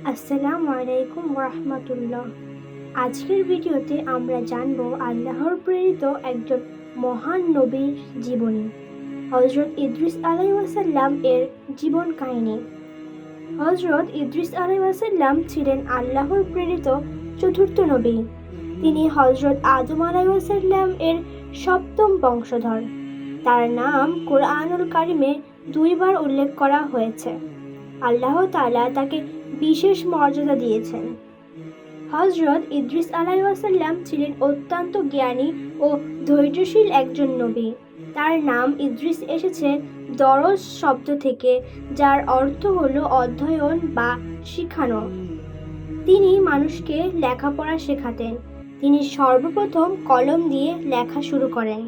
আসসালামু আলাইকুম রাহমাতুল্লাহ। আজকের ভিডিওতে আমরা জানব আল্লাহর প্রেরিত একজন মহান নবীর জীবনী, হযরত ইদ্রিস আলাইহিসসালাম এর জীবন কাহিনী। হযরত ইদ্রিস আলাইহিসসালাম ছিলেন আল্লাহর প্রেরিত চতুর্থ নবী। তিনি হযরত আদম আলাইহিসসালাম এর সপ্তম বংশধর। তার নাম কুরআনুল কারিমে 2 বার উল্লেখ করা হয়েছে। আল্লাহ তাআলা তাকে বিশেষ মর্যাদা দিয়েছেন। হযরত ইদ্রিস আলাইহিসসালাম ছিলেন অত্যন্ত জ্ঞানী ও ধৈর্যশীল একজন নবী। তার নাম ইদ্রিস এসেছে দরস শব্দ থেকে, যার অর্থ হলো অধ্যয়ন বা শিখানো। তিনি মানুষকে লেখাপড়া শেখাতেন। তিনি সর্বপ্রথম কলম দিয়ে লেখা শুরু করেন।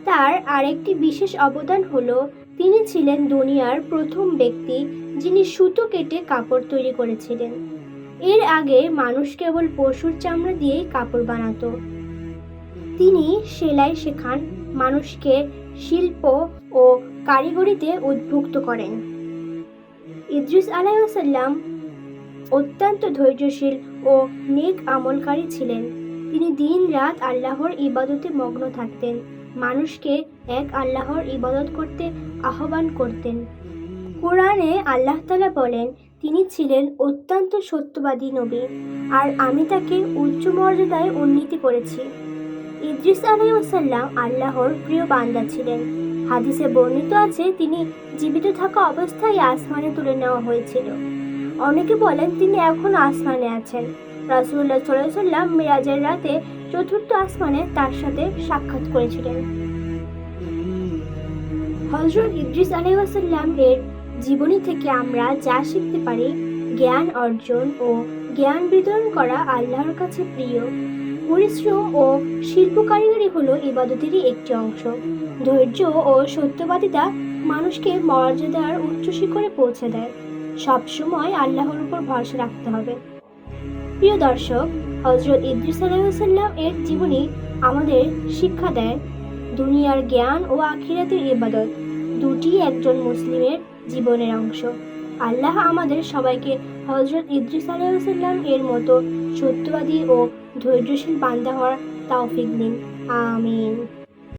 তার আরেকটি বিশেষ অবদান হলো তিনি ছিলেন দুনিয়ার প্রথম ব্যক্তি যিনি সুতো কেটে কাপড় তৈরি করেছিলেন। এর আগে মানুষ কেবল পশুর চামড়া দিয়েই কাপড় বানাতো। তিনি সেলাই শেখান, মানুষকে শিল্প ও কারিগরিতে উদ্বুদ্ধ করেন। ইদ্রিস আলাইহিসসালাম অত্যন্ত ধৈর্যশীল ও নেক আমলকারী ছিলেন। তিনি দিন-রাত আল্লাহর ইবাদতে মগ্ন থাকতেন, মানুষকে এক আল্লাহর ইবাদত করতে আহ্বান করতেন। কোরআনে আল্লাহ তাআলা বলেন, তিনি ছিলেন অত্যন্ত সত্যবাদী নবী, আর আমি তাকে উচ্চ মর্যাদায় উন্নীত করেছি। ইদ্রিস আলাইহিসসালাম আল্লাহর প্রিয় বান্দা ছিলেন। হাদিসে বর্ণিত আছে তিনি জীবিত থাকা অবস্থায় আসমানে তুলে নেওয়া হয়েছিল। অনেকে বলেন তিনি এখন আসমানে আছেন। রাসূলুল্লাহ সাল্লাল্লাহু আলাইহি ওয়াসাল্লাম মিরাজের রাতে চতুর্থ আসমানে তার সাথে সাক্ষাৎ করেছিলেন। হযরত ইদ্রিস আলাইহিসসালাম এর জীবনী থেকে আমরা যা শিখতে পারি: জ্ঞান অর্জন ও জ্ঞান বিতরণ করা আল্লাহর কাছে প্রিয়। পরিশ্রম ও শিল্প কারিগরি হলো ইবাদতেরই একটি অংশ। ধৈর্য ও সত্যবাদিতা মানুষকে মর্যাদার উচ্চ শিখরে পৌঁছে দেয়। সবসময় আল্লাহর উপর ভরসা রাখতে হবে। প্রিয় দর্শক, হযরত ইদ্রিস আলাইহিসসালাম এর জীবনী আমাদের শিক্ষা দেয় দুনিয়ার জ্ঞান ও আখিরাতের ইবাদত দুটি একজন মুসলিমের জীবনের অংশ। আল্লাহ আমাদের সবাইকে হযরত ইদ্রিস আলাইহিসসালাম এর মতো সত্যবাদী ও ধৈর্যশীল বান্দা হওয়ার তৌফিক দিন। আমিন।